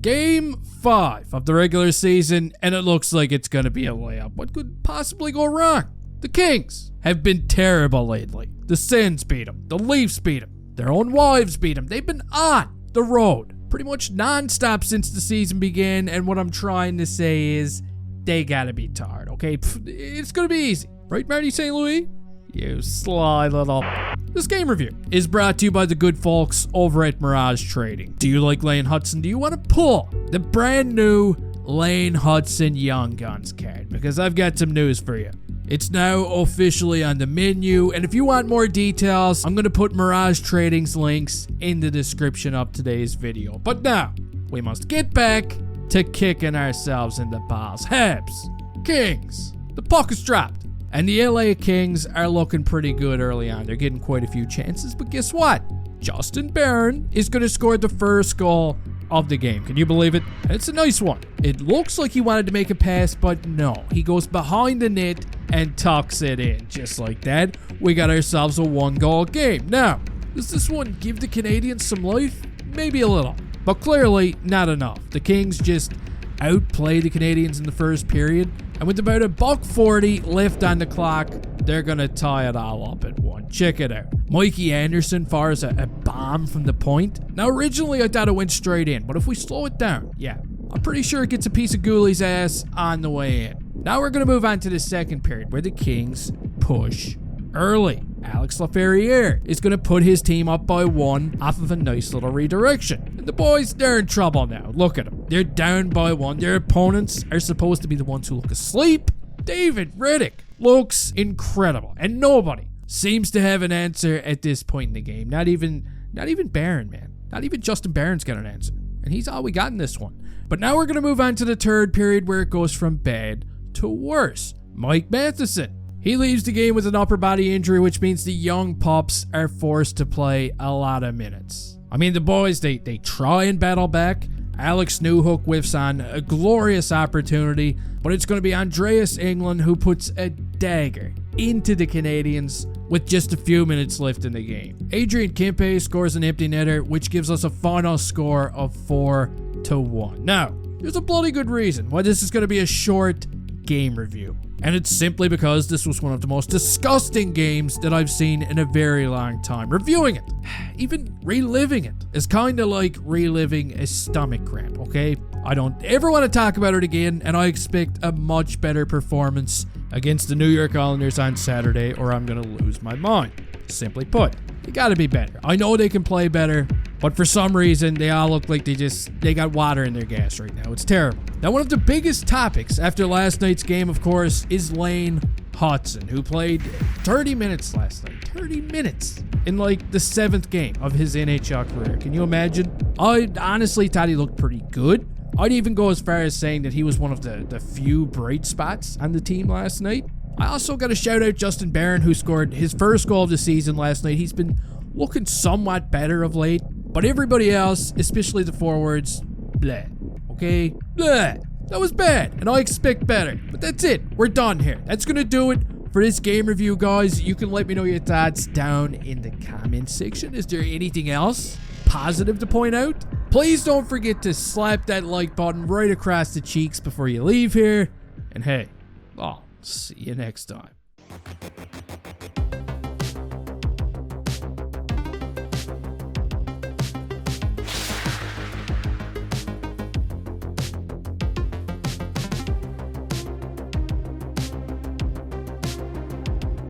Game 5 of the regular season, and it looks like it's going to be a layup. What could possibly go wrong? The Kings have been terrible lately. The Sens beat them. The Leafs beat them. Their own wives beat them. They've been on the road pretty much non-stop since the season began, and what I'm trying to say is they got to be tired, okay? It's going to be easy. Right, Marty St. Louis? You sly little... This game review is brought to you by the good folks over at Miraj Trading. Do you like Lane Hutson? Do you want to pull the brand new Lane Hutson Young Guns card? Because I've got some news for you. It's now officially on the menu, and if you want more details, I'm going to put Miraj Trading's links in the description of today's video. But now, we must get back to kicking ourselves in the balls. Habs, Kings, the puck is dropped. And the LA Kings are looking pretty good early on. They're getting quite a few chances, but guess what? Justin Barron is going to score the first goal of the game. Can you believe it? It's a nice one. It looks like he wanted to make a pass, but no. He goes behind the net and tucks it in. Just like that, we got ourselves a one-goal game. Now, does this one give the Canadiens some life? Maybe a little, but clearly not enough. The Kings just outplay the Canadiens in the first period, and with about $1:40 left on the clock, they're gonna tie it all up at one. Check it out. Mikey Anderson fires a bomb from the point. Now originally I thought it went straight in, but if we slow it down, yeah, I'm pretty sure it gets a piece of Gooley's ass on the way in. Now we're gonna move on to the second period where the Kings push early. Alex Laferriere is going to put his team up by 1 off of a nice little redirection. And the boys, they're in trouble now. Look at them. They're down by 1. Their opponents are supposed to be the ones who look asleep. David Riddick looks incredible. And nobody seems to have an answer at this point in the game. Not even Barron, man. Not even Justin Barron's got an answer. And he's all we got in this one. But now we're going to move on to the third period where it goes from bad to worse. Mike Matheson. He leaves the game with an upper body injury, which means the young pups are forced to play a lot of minutes. I mean, the boys, they try and battle back. Alex Newhook whiffs on a glorious opportunity, but it's going to be Andreas Englund who puts a dagger into the Canadiens with just a few minutes left in the game. Adrian Kempe scores an empty netter, which gives us a final score of 4-1. Now, there's a bloody good reason why this is going to be a short game review. And it's simply because this was one of the most disgusting games that I've seen in a very long time. Reviewing it, even reliving it, is kind of like reliving a stomach cramp, okay? I don't ever want to talk about it again, and I expect a much better performance against the New York Islanders on Saturday, or I'm going to lose my mind. Simply put, they got to be better. I know they can play better, but for some reason, they all look like they got water in their gas right now. It's terrible. Now, one of the biggest topics after last night's game, of course, is Lane Hutson, who played 30 minutes last night. 30 minutes in like the 7th game of his NHL career. Can you imagine? I honestly thought he looked pretty good. I'd even go as far as saying that he was one of the few bright spots on the team last night. I also got to shout out Justin Barron, who scored his first goal of the season last night. He's been looking somewhat better of late, but everybody else, especially the forwards, bleh. Okay? Bleh. That was bad, and I expect better. But that's it. We're done here. That's going to do it for this game review, guys. You can let me know your thoughts down in the comment section. Is there anything else positive to point out? Please don't forget to slap that like button right across the cheeks before you leave here. And hey, I'll see you next time.